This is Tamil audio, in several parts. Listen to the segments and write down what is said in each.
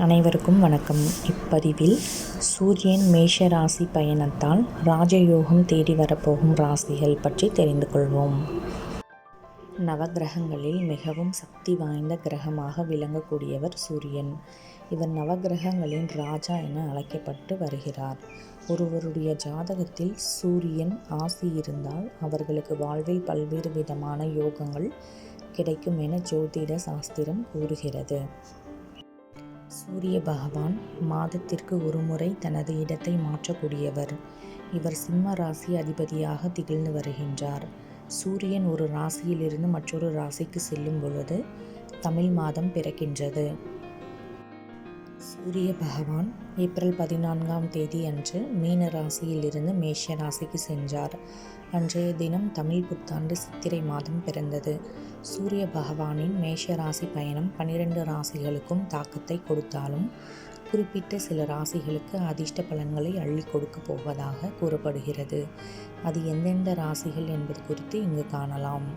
அனைவருக்கும் வணக்கம். இப்பதிவில் சூரியன் மேஷ ராசி பயணத்தால் ராஜயோகம் தேடி வரப்போகும் ராசிகள் பற்றி தெரிந்து கொள்வோம். நவகிரகங்களில் மிகவும் சக்தி வாய்ந்த கிரகமாக விளங்கக்கூடியவர் சூரியன். இவர் நவகிரகங்களின் ராஜா என அழைக்கப்பட்டு வருகிறார். ஒருவருடைய ஜாதகத்தில் சூரியன் ஆசி இருந்தால் அவர்களுக்கு வாழ்வில் பல்வேறு விதமான யோகங்கள் கிடைக்கும் என ஜோதிட சாஸ்திரம் கூறுகிறது. சூரிய பகவான் மாதத்திற்கு ஒரு முறை தனது இடத்தை மாற்றக்கூடியவர். இவர் சிம்ம ராசி அதிபதியாக திகழ்ந்து வருகின்றார். சூரியன் ஒரு ராசியிலிருந்து மற்றொரு ராசிக்கு செல்லும் பொழுது தமிழ் மாதம் பிறக்கின்றது. சூரிய பகவான் ஏப்ரல் 14ஆம் தேதி அன்று மீன ராசியிலிருந்து மேஷ ராசிக்கு சென்றார். அன்றைய தினம் தமிழ் புத்தாண்டு சித்திரை மாதம் பிறந்தது. சூரிய பகவானின் மேஷ ராசி பயணம் 12 ராசிகளுக்கும் தாக்கத்தை கொடுத்தாலும் குறிப்பிட்ட சில ராசிகளுக்கு அதிர்ஷ்ட பலன்களை அள்ளி கொடுக்க போவதாக கூறப்படுகிறது. அது எந்தெந்த ராசிகள் என்பது குறித்து இங்கு காணலாம்.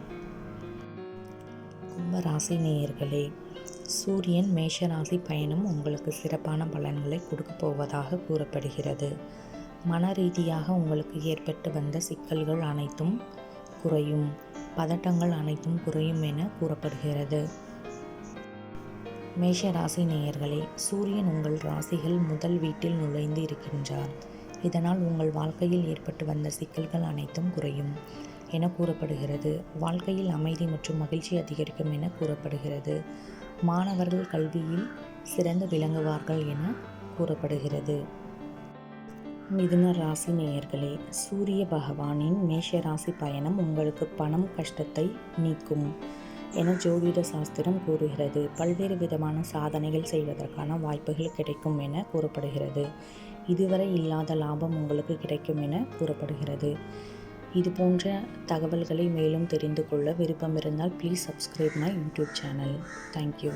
கும்ப ராசி நேயர்களே, சூரியன் மேஷ ராசி பயணம் உங்களுக்கு சிறப்பான பலன்களை கொடுக்க போவதாக கூறப்படுகிறது. மன ரீதியாக உங்களுக்கு ஏற்பட்டு வந்த சிக்கல்கள் அனைத்தும் குறையும், பதட்டங்கள் அனைத்தும் குறையும் என கூறப்படுகிறது. மேஷ ராசி நேயர்களே, சூரியன் உங்கள் ராசிகள் முதல் வீட்டில் நுழைந்து இருக்கின்றார். இதனால் உங்கள் வாழ்க்கையில் ஏற்பட்டு வந்த சிக்கல்கள் அனைத்தும் குறையும் என கூறப்படுகிறது. வாழ்க்கையில் அமைதி மற்றும் மகிழ்ச்சி அதிகரிக்கும் என கூறப்படுகிறது. மாணவர்கள் கல்வியில் சிறந்து விளங்குவார்கள் என கூறப்படுகிறது. மிதுன ராசி நேயர்களே, சூரிய பகவானின் மேஷ ராசி பயணம் உங்களுக்கு பணம் கஷ்டத்தை நீக்கும் என ஜோதிட சாஸ்திரம் கூறுகிறது. பல்வேறு விதமான சாதனைகள் செய்வதற்கான வாய்ப்புகள் கிடைக்கும் என கூறப்படுகிறது. இதுவரை இல்லாத லாபம் உங்களுக்கு கிடைக்கும் என கூறப்படுகிறது. இது போன்ற தகவல்களை மேலும் தெரிந்து கொள்ள விருப்பம் இருந்தால் please subscribe my YouTube channel. Thank you.